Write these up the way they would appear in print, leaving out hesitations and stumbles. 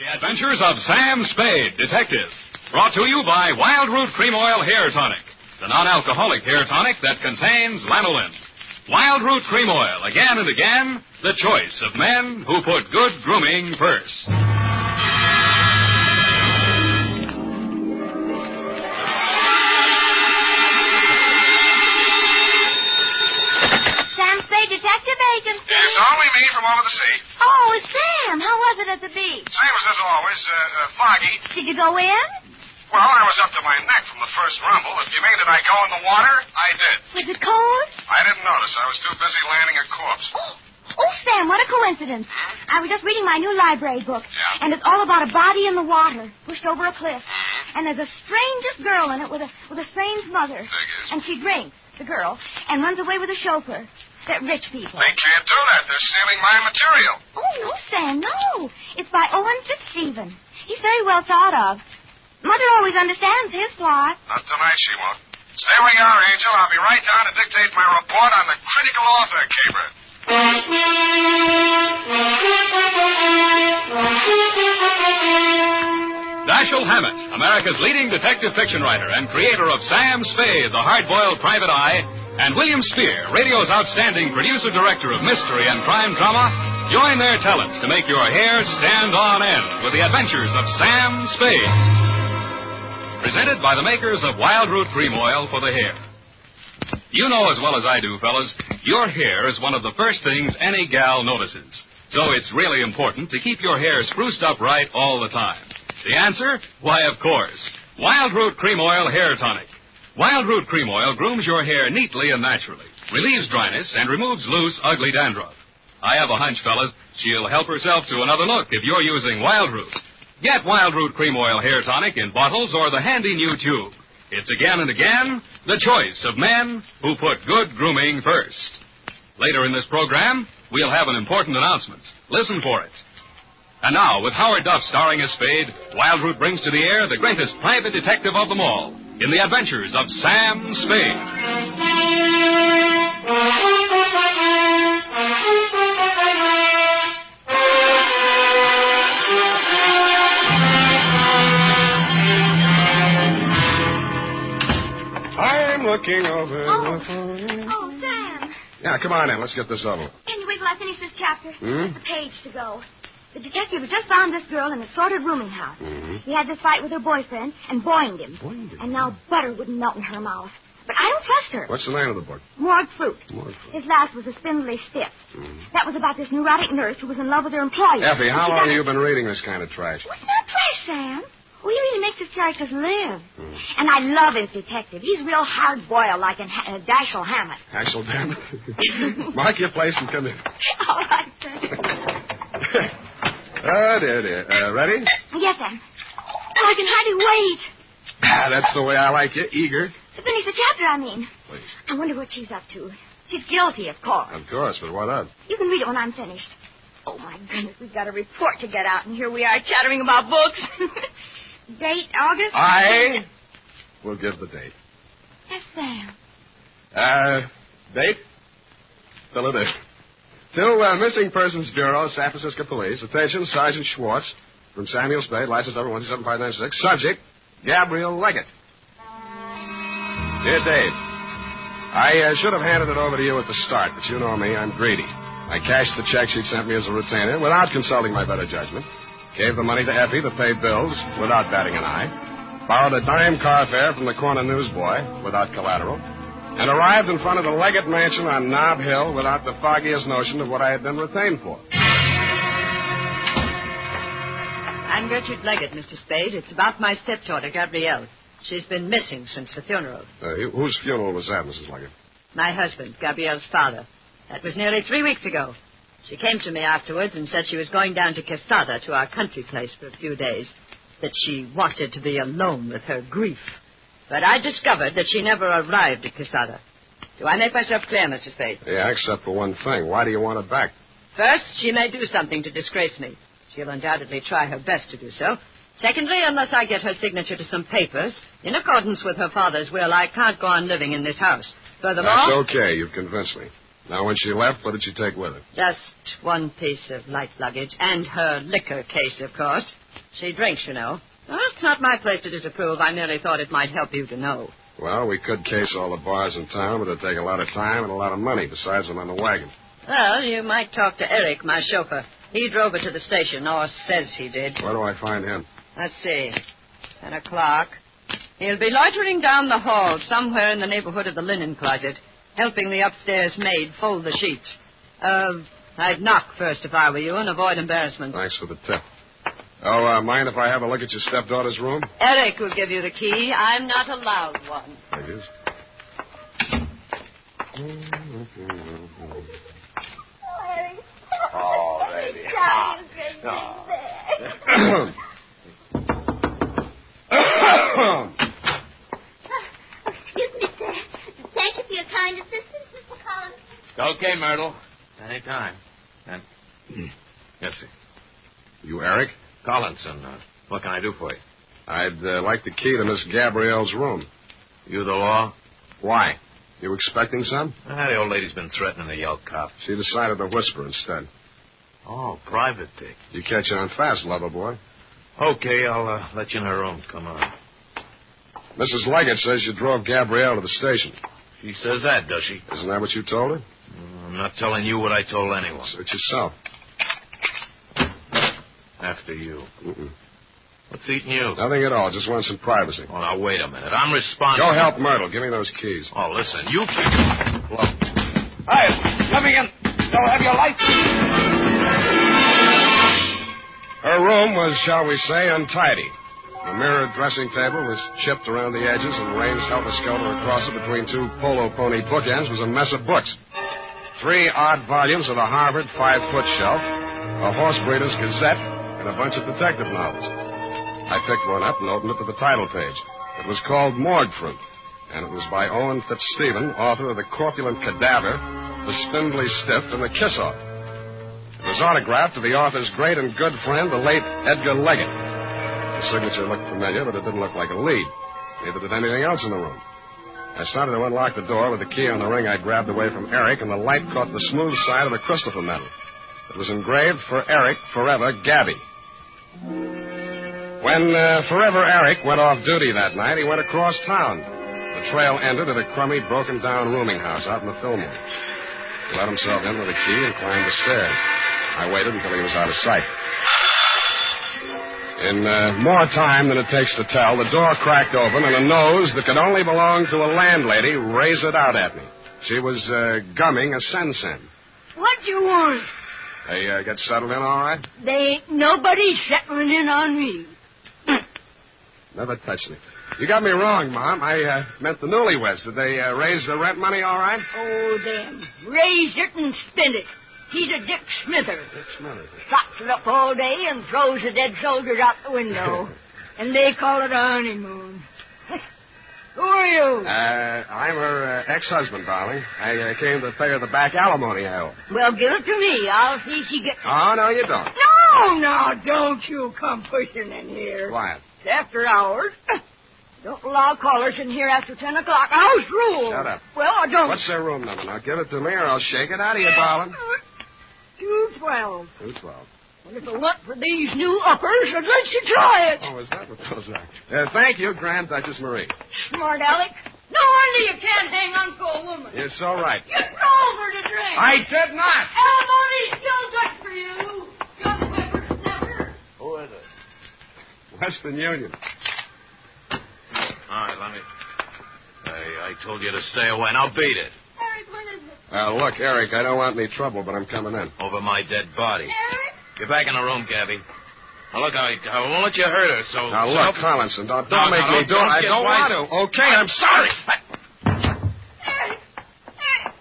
The Adventures of Sam Spade, Detective. Brought to you by Wild Root Cream Oil Hair Tonic, the non-alcoholic hair tonic that contains lanolin. Wild Root Cream Oil, again and again, the choice of men who put good grooming first. Sam Spade, Detective Agent. It's only me from over the sea. Oh, it's Sam. How was it at the beach? Same as always, foggy. Did you go in? Well, I was up to my neck from the first rumble. If you mean did I go in the water, I did. Was it cold? I didn't notice. I was too busy landing a corpse. Oh, Sam, what a coincidence. I was just reading my new library book. Yeah? And it's all about a body in the water, pushed over a cliff. And there's the strangest girl in it with a strange mother. Figures. And she drinks, the girl, and runs away with a chauffeur. They're rich people. They can't do that. They're stealing my material. Oh, no, Sam, no. It's by Owen Fitzstephen. He's very well thought of. Mother always understands his plot. Not tonight, she won't. Stay where you are, Angel. I'll be right down to dictate my report on the critical author caper. Dashiell Hammett, America's leading detective fiction writer and creator of Sam Spade, the hard-boiled private eye, and William Spear, radio's outstanding producer-director of mystery and crime drama, join their talents to make your hair stand on end with the adventures of Sam Spade. Presented by the makers of Wild Root Cream Oil for the hair. You know as well as I do, fellas, your hair is one of the first things any gal notices. So it's really important to keep your hair spruced up right all the time. The answer? Why, of course. Wild Root Cream Oil Hair Tonic. Wild Root Cream Oil grooms your hair neatly and naturally, relieves dryness, and removes loose, ugly dandruff. I have a hunch, fellas, she'll help herself to another look if you're using Wild Root. Get Wild Root Cream Oil Hair Tonic in bottles or the handy new tube. It's again and again the choice of men who put good grooming first. Later in this program, we'll have an important announcement. Listen for it. And now, with Howard Duff starring as Spade, Wild Root brings to the air the greatest private detective of them all in the adventures of Sam Spade. Looking over the phone. Oh, Sam. Yeah, come on in. Let's get this over. Can you wait till I finish this chapter? A page to go. The detective had just found this girl in a sordid rooming house. He had this fight with her boyfriend and boinged him. And now butter wouldn't melt in her mouth. But I don't trust her. What's the name of the book? Morgue Fruit. Morgue Fruit. His last was A Spindly Stiff. That was about this neurotic nurse who was in love with her employer. Effie, how long have you been reading this kind of trash? What's not trash, Sam? Well, he really makes his characters live. And I love his detective. He's real hard-boiled like in Dashiell Hammett. Dashiell Hammett? Mark your place and come in. All right, sir. Oh, dear. Ready? Yes, Sam. Oh, I can hardly wait. That's the way I like you, eager. To finish the chapter, I mean. Please. I wonder what she's up to. She's guilty, of course. Of course, but what of? You can read it when I'm finished. Oh, my goodness, we've got a report to get out, and here we are chattering about books. Date, August? I will give the date. Yes, Sam. Date? Fill it in. To Missing Persons Bureau, San Francisco Police. Attention, Sergeant Schwartz from Samuel Spade, license number 127596. Subject, Gabrielle Leggett. Dear Dave, I should have handed it over to you at the start, but you know me, I'm greedy. I cashed the check she'd sent me as a retainer without consulting my better judgment. Gave the money to Effie to pay bills without batting an eye. Borrowed a dime car fare from the corner newsboy without collateral. And arrived in front of the Leggett Mansion on Nob Hill without the foggiest notion of what I had been retained for. I'm Gertrude Leggett, Mr. Spade. It's about my stepdaughter, Gabrielle. She's been missing since the funeral. Whose funeral was that, Mrs. Leggett? My husband, Gabrielle's father. That was nearly 3 weeks ago. She came to me afterwards and said she was going down to Quesada, to our country place, for a few days, that she wanted to be alone with her grief. But I discovered that she never arrived at Quesada. Do I make myself clear, Mr. Spade? Yeah, except for one thing. Why do you want her back? First, she may do something to disgrace me. She'll undoubtedly try her best to do so. Secondly, unless I get her signature to some papers, in accordance with her father's will, I can't go on living in this house. Furthermore... That's okay. You've convinced me. Now, when she left, what did she take with her? Just one piece of light luggage, and her liquor case, of course. She drinks, you know. Well, it's not my place to disapprove. I merely thought it might help you to know. Well, we could case all the bars in town, but it'd take a lot of time and a lot of money. Besides, I'm on the wagon. Well, you might talk to Eric, my chauffeur. He drove her to the station, or says he did. Where do I find him? Let's see. 10 o'clock. He'll be loitering down the hall somewhere in the neighborhood of the linen closet, helping the upstairs maid fold the sheets. I'd knock first if I were you and avoid embarrassment. Thanks for the tip. Oh, mind if I have a look at your stepdaughter's room? Eric will give you the key. I'm not allowed one. Thank you. Oh, baby. Excuse me, sir. Thank you for your kind assistance, Mr. Collins. Okay, Myrtle. Anytime. Yes, sir. You Eric? Collinson, what can I do for you? I'd like the key to Miss Gabrielle's room. You the law? Why? You expecting some? The old lady's been threatening the yell cop. She decided to whisper instead. Oh, private dick. You catch on fast, lover boy. Okay, I'll let you in her room. Come on. Mrs. Leggett says you drove Gabrielle to the station. She says that, does she? Isn't that what you told her? I'm not telling you what I told anyone. Search yourself. After you. Mm-mm. What's eating you? Nothing at all. Just want some privacy. Oh, now, wait a minute. I'm responsible. Go help Myrtle. Give me those keys. Oh, listen, you... Hello. Hey, coming in. Don't have your lights. Her room was, shall we say, untidy. The mirrored dressing table was chipped around the edges, and ranged helter-skelter across it between two polo pony bookends was a mess of books. 3 odd volumes of a Harvard 5-foot shelf, a horse breeder's gazette, and a bunch of detective novels. I picked one up and opened it to the title page. It was called Morgue Fruit, and it was by Owen Fitzstephen, author of The Corpulent Cadaver, The Spindly Stiff, and The Kiss-Off. It was autographed to the author's great and good friend, the late Edgar Leggett. The signature looked familiar, but it didn't look like a lead. Neither did anything else in the room. I started to unlock the door with the key on the ring I grabbed away from Eric, and the light caught the smooth side of the Christopher medal. It was engraved for Eric, forever, Gabby. When Forever Eric went off duty that night, he went across town. The trail ended at a crummy, broken-down rooming house out in the Fillmore. He let himself in with a key and climbed the stairs. I waited until he was out of sight. In more time than it takes to tell, the door cracked open, and a nose that could only belong to a landlady raised it out at me. She was gumming a sen-sen. What do you want? They get settled in all right? They ain't nobody settling in on me. Never touched me. You got me wrong, Mom. I meant the newlyweds. Did they raise the rent money all right? Oh, them. Raised it and spent it. He's a Dick Smither. Dick Smither. Stops it up all day and throws the dead soldiers out the window. And they call it a honeymoon. Who are you? I'm her ex-husband, darling. I came to pay her the back alimony I owe. Well, give it to me. I'll see she gets... Oh, no, you don't. No, now, don't you come pushing in here. Quiet. It's after hours. Don't allow callers in here after 10 o'clock. House rule. Shut up. Well, I don't... What's their room number? Now, give it to me or I'll shake it out of you, darling. 212. 212. Well, if it weren't for these new uppers, I'd let you try it. Oh, is that what those are? Thank you, Grand Duchess Marie. Smart Alec. No wonder you can't hang on to a woman. You're so right. You drove her to drink. I did not. Alimony's still good for you, young whippersnapper. Who is it? Western Union. All right, let me... I told you to stay away. Now beat it. Eric, when is it? Look, Eric, I don't want any trouble, but I'm coming in. Over my dead body. Eric? Get back in the room, Gabby. Now, look, I won't let you hurt her, so... Now, look, Collinson, don't make me do it. I don't want to. Okay, I'm sorry. Eric! Eric!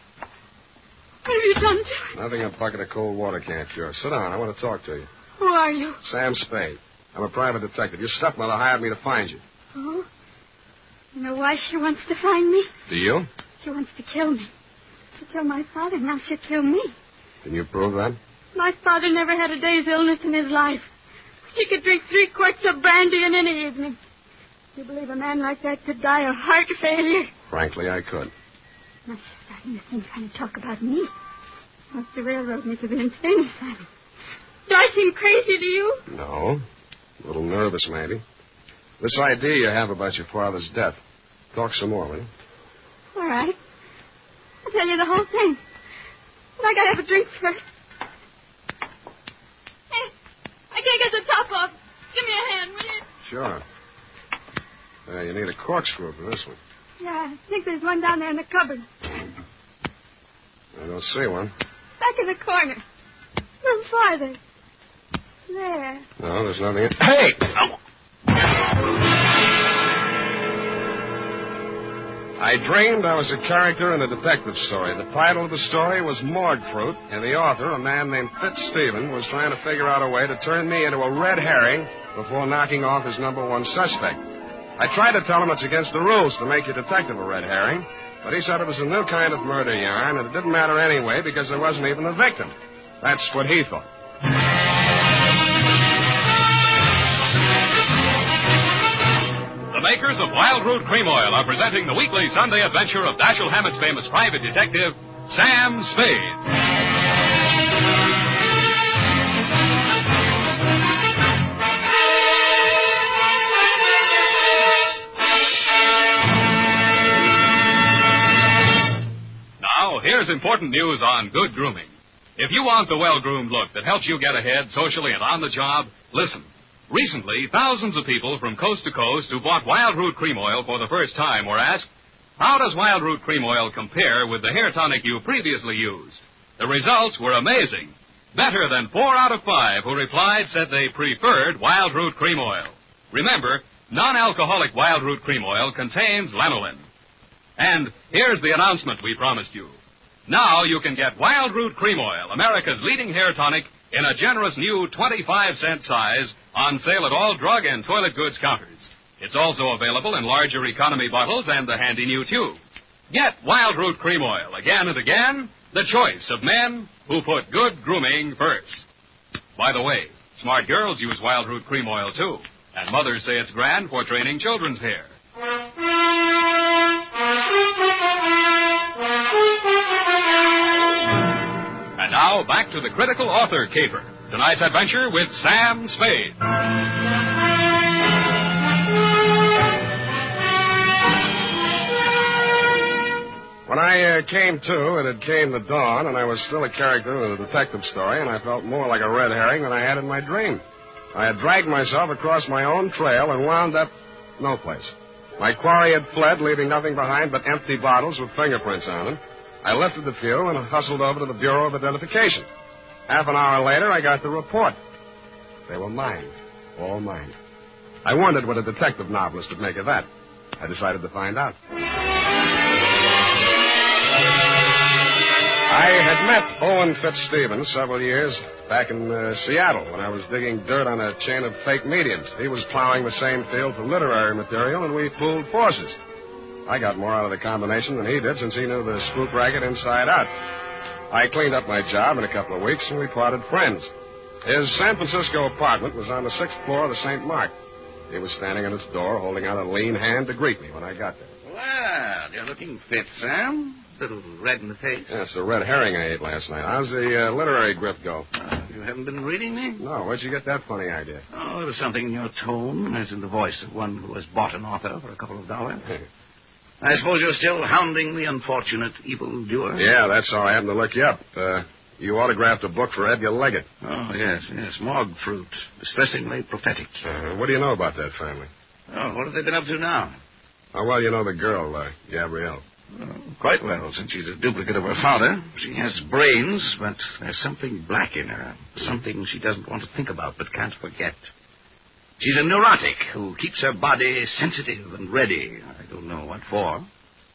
What have you done to her? Nothing a bucket of cold water can't cure. Sit down. I want to talk to you. Who are you? Sam Spade. I'm a private detective. Your stepmother hired me to find you. Oh? You know why she wants to find me? Do you? She wants to kill me. She killed my father, now she'll kill me. Can you prove that? My father never had a day's illness in his life. He could drink 3 quarts of brandy in any evening. Do you believe a man like that could die of heart failure? Frankly, I could. I'm starting to think trying to talk about me. Wants to railroad me to the insane asylum. Do I seem crazy to you? No. A little nervous, maybe. This idea you have about your father's death. Talk some more, will you? All right. I'll tell you the whole thing. But I gotta have a drink first. Hey, I can't get the top off. Give me a hand, will you? Sure. You need a corkscrew for this one. Yeah, I think there's one down there in the cupboard. I don't see one. Back in the corner. A little farther. There. No, there's nothing in... Hey! Ow! I dreamed I was a character in a detective story. The title of the story was Morgue Fruit, and the author, a man named Fitzstephen, was trying to figure out a way to turn me into a red herring before knocking off his number one suspect. I tried to tell him it's against the rules to make your detective a red herring, but he said it was a new kind of murder yarn, and it didn't matter anyway because there wasn't even a victim. That's what he thought. The makers of Wild Root Cream Oil are presenting the weekly Sunday adventure of Dashiell Hammett's famous private detective, Sam Spade. Now, here's important news on good grooming. If you want the well-groomed look that helps you get ahead socially and on the job, listen. Recently, thousands of people from coast to coast who bought Wild Root Cream Oil for the first time were asked, how does Wild Root Cream Oil compare with the hair tonic you previously used? The results were amazing. Better than 4 out of 5 who replied said they preferred Wild Root Cream Oil. Remember, non-alcoholic Wild Root Cream Oil contains lanolin. And here's the announcement we promised you. Now you can get Wild Root Cream Oil, America's leading hair tonic, in a generous new 25-cent size on sale at all drug and toilet goods counters. It's also available in larger economy bottles and the handy new tube. Get Wild Root Cream Oil again and again, the choice of men who put good grooming first. By the way, smart girls use Wild Root Cream Oil, too, and mothers say it's grand for training children's hair. And now, back to the critical author caper. Tonight's adventure with Sam Spade. When I came to, it had came the dawn, and I was still a character in a detective story, and I felt more like a red herring than I had in my dream. I had dragged myself across my own trail and wound up no place. My quarry had fled, leaving nothing behind but empty bottles with fingerprints on them. I lifted the few and hustled over to the Bureau of Identification. Half an hour later, I got the report. They were mine. All mine. I wondered what a detective novelist would make of that. I decided to find out. I had met Owen Fitzstephen several years back in Seattle when I was digging dirt on a chain of fake mediums. He was plowing the same field for literary material, and we pooled forces. I got more out of the combination than he did since he knew the spook racket inside out. I cleaned up my job in a couple of weeks, and we parted friends. His San Francisco apartment was on the 6th floor of the St. Mark. He was standing at its door, holding out a lean hand to greet me when I got there. Well, you're looking fit, Sam. A little red in the face. That's the red herring I ate last night. How's the literary grip go? You haven't been reading me? No, where'd you get that funny idea? Oh, there was something in your tone, as in the voice of one who has bought an author for a couple of dollars. I suppose you're still hounding the unfortunate evildoer? Yeah, that's how I happened to look you up. You autographed a book for Edgar Leggett. Oh, yes. Morgue Fruit. Distressingly prophetic. What do you know about that family? Oh, what have they been up to now? How well you know the girl, Gabrielle? Quite well, since she's a duplicate of her father. She has brains, but there's something black in her. Something she doesn't want to think about but can't forget. She's a neurotic who keeps her body sensitive and ready. I don't know what for.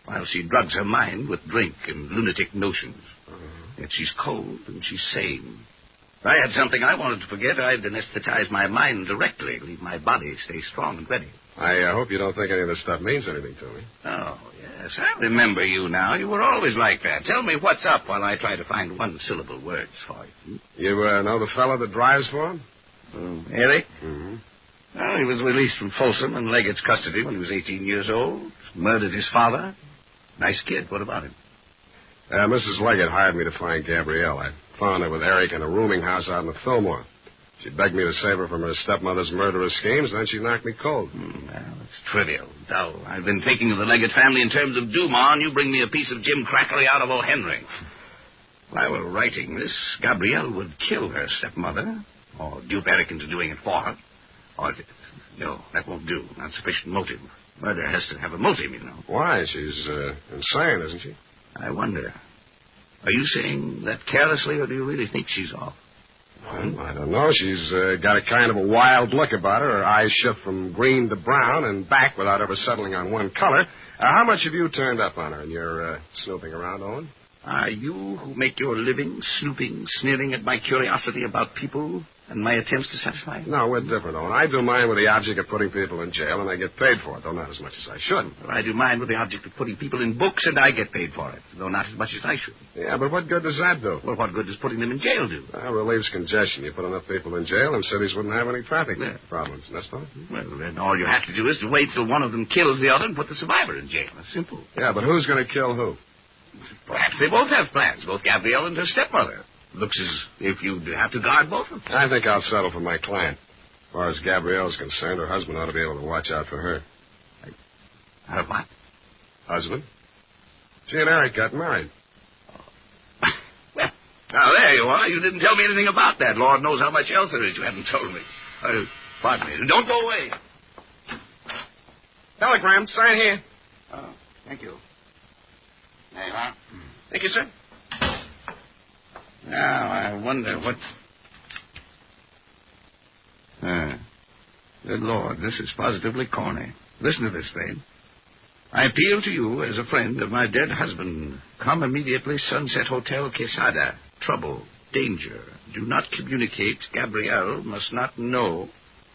While she drugs her mind with drink and lunatic notions. Yet she's cold and she's sane. If I had something I wanted to forget, I'd anesthetize my mind directly, leave my body stay strong and ready. I hope you don't think any of this stuff means anything to me. Oh, yes. I remember you now. You were always like that. Tell me what's up while I try to find one-syllable words for you. You know the fellow that drives for him? Eric? Mm-hmm. Well, he was released from Folsom and Leggett's custody when he was 18 years old. Murdered his father. Nice kid. What about him? Mrs. Leggett hired me to find Gabrielle. I found her with Eric in a rooming house out in the Fillmore. She begged me to save her from her stepmother's murderous schemes, and then she knocked me cold. Well, it's trivial, dull. I've been thinking of the Leggett family in terms of Dumas, and you bring me a piece of Jim Crackery out of O. Henry. If I were writing this, Gabrielle would kill her stepmother, or dupe Eric into doing it for her. Or, no, that won't do. Not sufficient motive. Murder has to have a motive, you know. Why? She's insane, isn't she? I wonder. Are you saying that carelessly, or do you really think she's off? Well, I don't know. She's got a kind of a wild look about her. Her eyes shift from green to brown and back without ever settling on one color. How much have you turned up on her in your snooping around, Owen? Are you who make your living snooping, sneering at my curiosity about people and my attempts to satisfy it? No, we're different, Owen. I do mine with the object of putting people in jail, and I get paid for it, though not as much as I should. Well, I do mine with the object of putting people in books, and I get paid for it, though not as much as I should. Yeah, but what good does that do? Well, what good does putting them in jail do? Relieves congestion. You put enough people in jail, and cities wouldn't have any traffic problems. That's fine. Well, then all you have to do is to wait till one of them kills the other and put the survivor in jail. It's simple. Yeah, but who's going to kill who? Perhaps they both have plans, both Gabrielle and her stepmother. Looks as if you'd have to guard both of them. I think I'll settle for my client. As far as Gabrielle's concerned, her husband ought to be able to watch out for her. Her what? Husband? She and Eric got married. Well, now there you are. You didn't tell me anything about that. Lord knows how much else there is you haven't told me. Pardon me. Don't go away. Telegram. Sign here. Oh, thank you. There you are. Thank you, sir. Now, I wonder what... Good Lord, this is positively corny. Listen to this, Spade. I appeal to you as a friend of my dead husband. Come immediately, Sunset Hotel, Quesada. Trouble, danger. Do not communicate. Gabrielle must not know.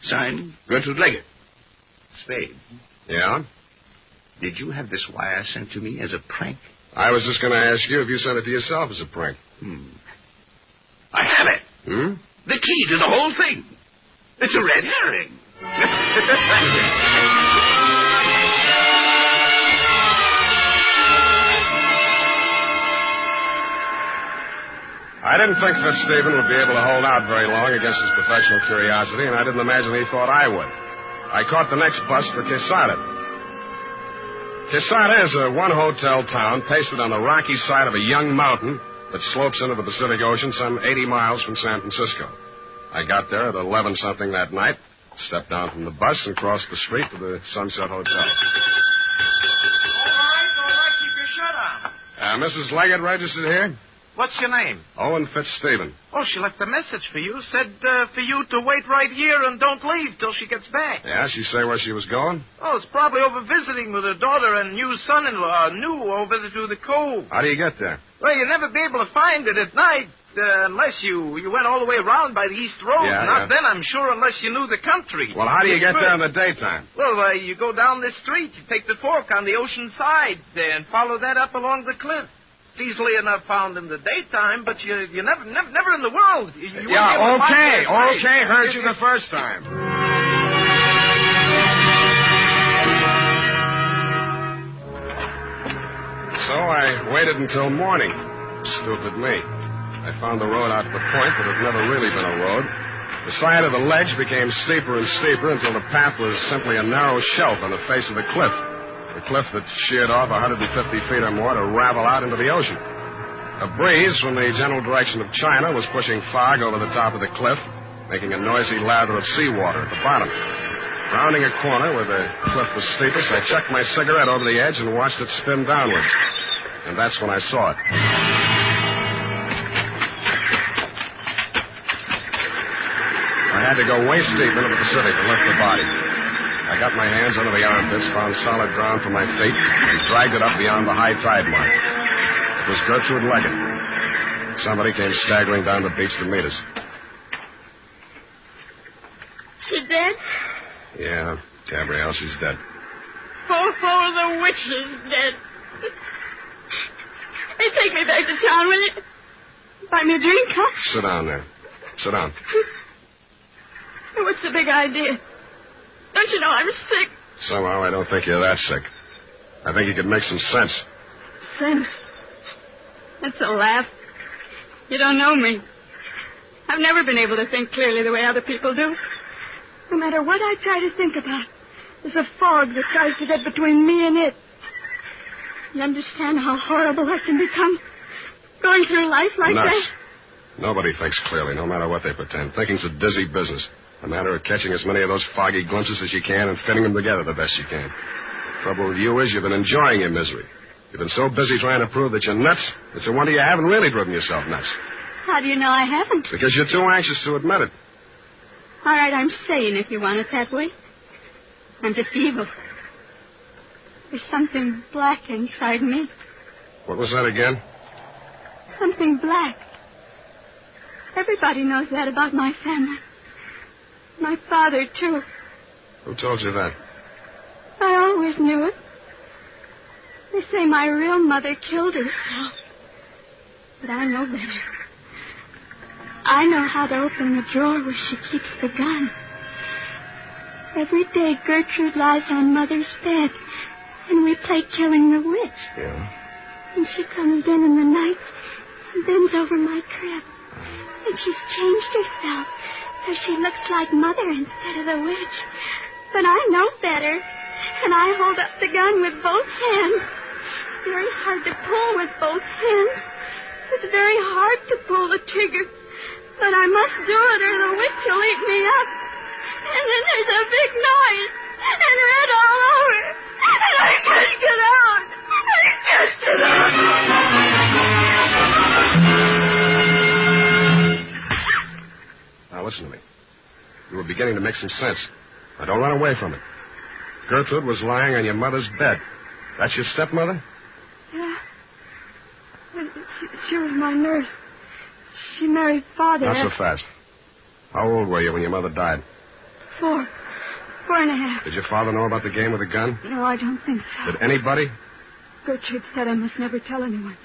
Signed, Gertrude Leggett. Spade. Yeah? Did you have this wire sent to me as a prank? I was just going to ask you if you sent it to yourself as a prank. I have it. The key to the whole thing. It's a red herring. I didn't think Fitzstephen would be able to hold out very long against his professional curiosity, and I didn't imagine he thought I would. I caught the next bus for Quesada. Quesada is a one-hotel town pasted on the rocky side of a young mountain that slopes into the Pacific Ocean some 80 miles from San Francisco. I got there at 11-something that night, stepped down from the bus, and crossed the street to the Sunset Hotel. All right. Keep your shirt on. Mrs. Leggett registered here? What's your name? Owen Fitzstephen. Oh, she left a message for you. Said for you to wait right here and don't leave till she gets back. Yeah, she say where she was going? Oh, it's probably over visiting with her daughter and new son-in-law, new over to the cove. How do you get there? Well, you'll never be able to find it at night unless you went all the way around by the East Road. Not then, I'm sure, unless you knew the country. Well, how do you get there in the daytime? Well, you go down this street. You take the fork on the ocean side and follow that up along the cliff. It's easily enough found in the daytime, but you never in the world. You okay. Heard you the first time. So I waited until morning. Stupid me. I found the road out to the point, but it had never really been a road. The side of the ledge became steeper and steeper until the path was simply a narrow shelf on the face of the cliff. The cliff that sheared off 150 feet or more to ravel out into the ocean. A breeze from the general direction of China was pushing fog over the top of the cliff, making a noisy lather of seawater at the bottom. Rounding a corner where the cliff was steepest, I chucked my cigarette over the edge and watched it spin downwards. And that's when I saw it. I had to go waist deep into the Pacific to lift the body. I got my hands under the armpits, found solid ground for my feet, and dragged it up beyond the high tide mark. It was Gertrude Leggett. Somebody came staggering down the beach to meet us. She dead? Yeah, Gabrielle, she's dead. Oh, the witch is dead. Hey, take me back to town, will you? Buy me a drink, huh? Sit down there. Sit down. Hey, what's the big idea? Don't you know I'm sick? Somehow I don't think you're that sick. I think you could make some sense. Sense? That's a laugh. You don't know me. I've never been able to think clearly the way other people do. No matter what I try to think about, there's a fog that tries to get between me and it. You understand how horrible I can become? Going through life like Nuts. that? Nobody thinks clearly, no matter what they pretend. Thinking's a dizzy business. A matter of catching as many of those foggy glimpses as you can and fitting them together the best you can. The trouble with you is you've been enjoying your misery. You've been so busy trying to prove that you're nuts, it's a wonder you haven't really driven yourself nuts. How do you know I haven't? Because you're too anxious to admit it. All right, I'm sane if you want it that way. I'm just evil. There's something black inside me. What was that again? Something black. Everybody knows that about my family. My father, too. Who told you that? I always knew it. They say my real mother killed herself. But I know better. I know how to open the drawer where she keeps the gun. Every day Gertrude lies on Mother's bed, and we play Killing the Witch. Yeah? And she comes in the night and bends over my crib. And she's changed herself, so she looks like Mother instead of the witch. But I know better, and I hold up the gun with both hands. Very hard to pull with both hands. It's very hard to pull the trigger. But I must do it or the witch will eat me up. And then there's a big noise and red all over. And I can't get out. I can't get out. Now, listen to me. You were beginning to make some sense. Now, don't run away from it. Gertrude was lying on your mother's bed. That's your stepmother? Yeah. She was my nurse. She married Father. Not so fast. How old were you when your mother died? 4. 4.5. Did your father know about the game with the gun? No, I don't think so. Did anybody? Gertrude said I must never tell anyone,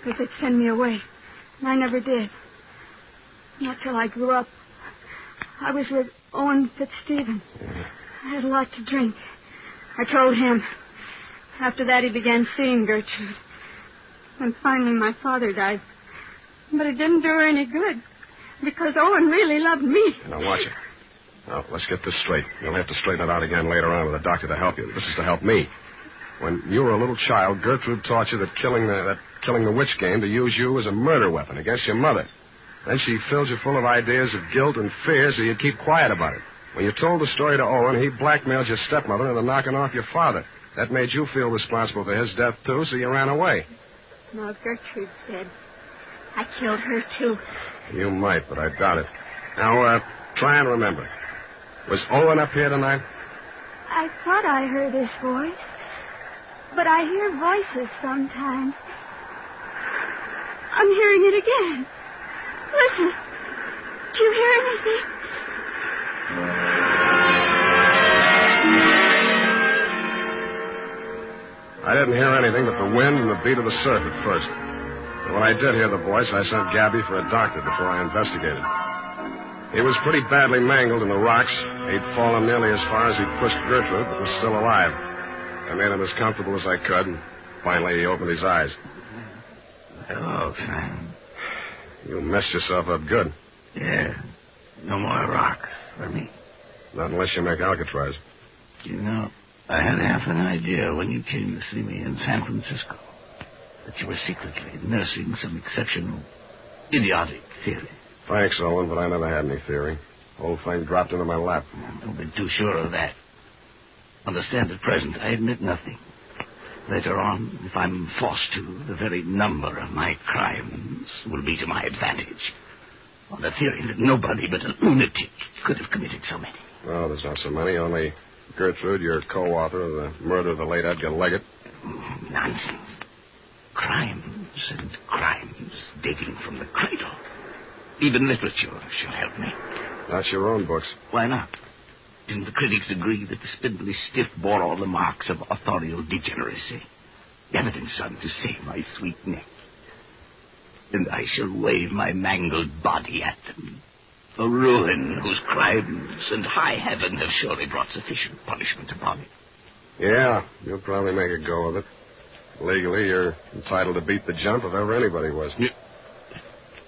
because they'd send me away. And I never did. Not till I grew up. I was with Owen Fitzstephen. Yeah. I had a lot to drink. I told him. After that, he began seeing Gertrude. And finally, my father died. But it didn't do her any good, because Owen really loved me. Now, watch it. Now, let's get this straight. You'll have to straighten it out again later on with a doctor to help you. This is to help me. When you were a little child, Gertrude taught you that killing the witch game to use you as a murder weapon against your mother. Then she filled you full of ideas of guilt and fear so you'd keep quiet about it. When you told the story to Owen, he blackmailed your stepmother into knocking off your father. That made you feel responsible for his death, too, so you ran away. No, Gertrude's dead. I killed her, too. You might, but I doubt it. Now, try and remember. Was Owen up here tonight? I thought I heard his voice. But I hear voices sometimes. I'm hearing it again. Listen. Do you hear anything? I didn't hear anything but the wind and the beat of the surf at first. But when I did hear the voice, I sent Gabby for a doctor before I investigated. He was pretty badly mangled in the rocks. He'd fallen nearly as far as he'd pushed Gertrude, but was still alive. I made him as comfortable as I could, and finally he opened his eyes. Hello, Sam. You messed yourself up good. Yeah. No more rocks for me. Not unless you make Alcatraz. You know, I had half an idea when you came to see me in San Francisco that you were secretly nursing some exceptional, idiotic theory. Thanks, Owen, but I never had any theory. The whole thing dropped into my lap. Don't be too sure of that. Understand, at present, I admit nothing. Later on, if I'm forced to, the very number of my crimes will be to my advantage. On the theory that nobody but a lunatic could have committed so many. No, there's not so many. Only Gertrude, your co-author of the murder of the late Edgar Leggett. Nonsense. Crimes and crimes dating from the cradle. Even literature shall help me. Not your own books. Why not? Didn't the critics agree that the spindly stiff bore all the marks of authorial degeneracy? Evidence on to save my sweet neck. And I shall wave my mangled body at them. A ruin whose crimes and high heaven have surely brought sufficient punishment upon it. Yeah, you'll probably make a go of it. Legally, you're entitled to beat the jump if ever anybody was.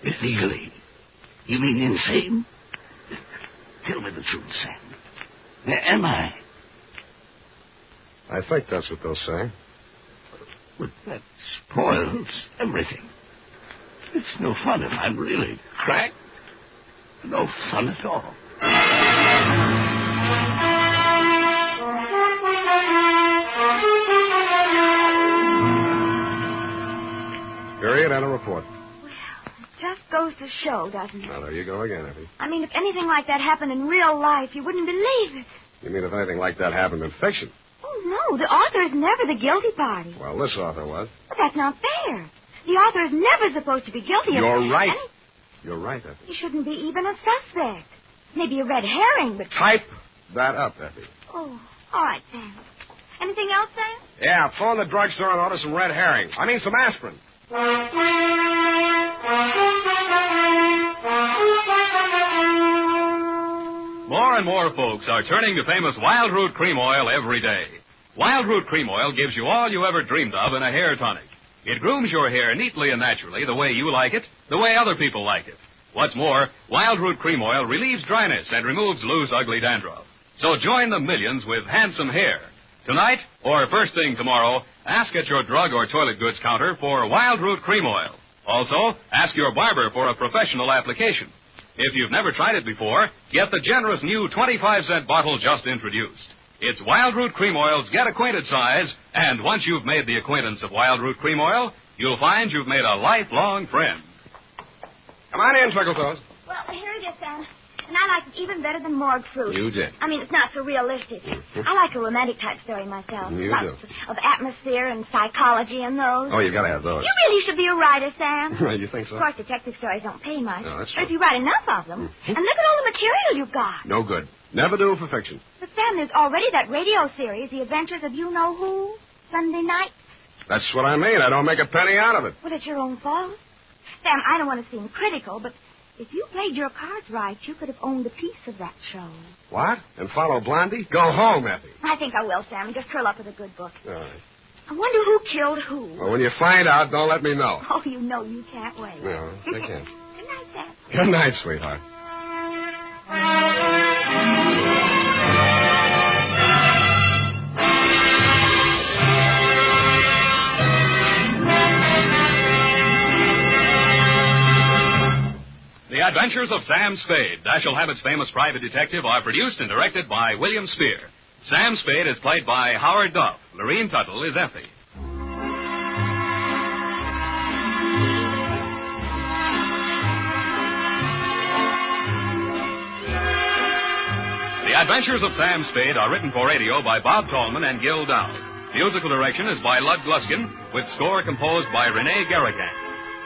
Illegally? You mean insane? Tell me the truth, Sam. Am I? I think that's what they'll say. But that spoils everything. It's no fun if I'm really cracked. No fun at all. Period and a report. Just goes to show, doesn't it? Now, there you go again, Effie. I mean, if anything like that happened in real life, you wouldn't believe it. You mean if anything like that happened in fiction? Oh, no. The author is never the guilty party. Well, this author was. But that's not fair. The author is never supposed to be guilty of... You're right. You're right, Effie. He shouldn't be even a suspect. Maybe a red herring, but... Type that up, Effie. Oh, all right, Sam. Anything else, Sam? Yeah, phone the drugstore and order some red herring. I mean, some aspirin. More and more folks are turning to famous Wild Root Cream Oil every day. Wild Root Cream Oil gives you all you ever dreamed of in a hair tonic. It grooms your hair neatly and naturally the way you like it, the way other people like it. What's more, Wild Root Cream Oil relieves dryness and removes loose, ugly dandruff. So join the millions with handsome hair. Tonight, or first thing tomorrow, ask at your drug or toilet goods counter for Wild Root Cream Oil. Also, ask your barber for a professional application. If you've never tried it before, get the generous new 25-cent bottle just introduced. It's Wild Root Cream Oil's Get Acquainted size, and once you've made the acquaintance of Wild Root Cream Oil, you'll find you've made a lifelong friend. Come on in, Twinkletoes. Well, here it is, Sam. And I like it even better than morgue fruit. You did. I mean, it's not so realistic. I like a romantic type story myself. You Lots do. of atmosphere and psychology and those. Oh, you got to have those. You really should be a writer, Sam. You think so? Of course, detective stories don't pay much. No, that's but if true. you write enough of them, and look at all the material you've got. No good. Never do for fiction. But, Sam, there's already that radio series, The Adventures of You-Know-Who, Sunday night. That's what I mean. I don't make a penny out of it. Well, it's your own fault. Sam, I don't want to seem critical, but if you played your cards right, you could have owned a piece of that show. What? And follow Blondie? Go home, Effie. I think I will, Sam, and just curl up with a good book. All right. I wonder who killed who. Well, when you find out, don't let me know. Oh, you know you can't wait. No, I can't. Good night, Sam. Good night, sweetheart. The Adventures of Sam Spade, Dashiell Hammett's famous private detective, are produced and directed by William Spear. Sam Spade is played by Howard Duff. Lorene Tuttle is Effie. The Adventures of Sam Spade are written for radio by Bob Tallman and Gil Dowd. Musical direction is by Lud Gluskin, with score composed by Renee Garrigan.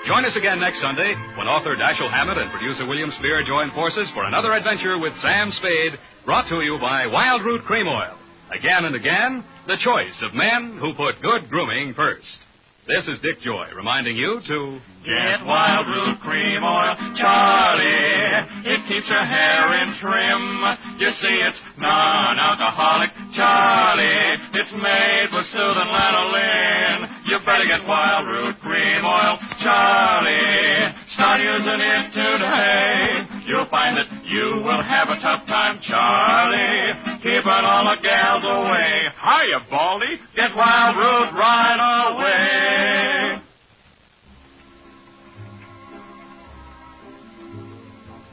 Join us again next Sunday when author Dashiell Hammett and producer William Spear join forces for another adventure with Sam Spade, brought to you by Wild Root Cream Oil. Again and again, the choice of men who put good grooming first. This is Dick Joy reminding you to get Wild Root Cream Oil, Charlie. It keeps your hair in trim. You see, it's non-alcoholic, Charlie. It's made with soothing lanolin. You better get Wild Root Cream Oil, Charlie. Start using it today. You'll find that you will have a tough time, Charlie. Keeping all the gals away. Hiya, Baldy. Get Wild Root right away.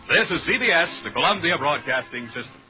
This is CBS, the Columbia Broadcasting System.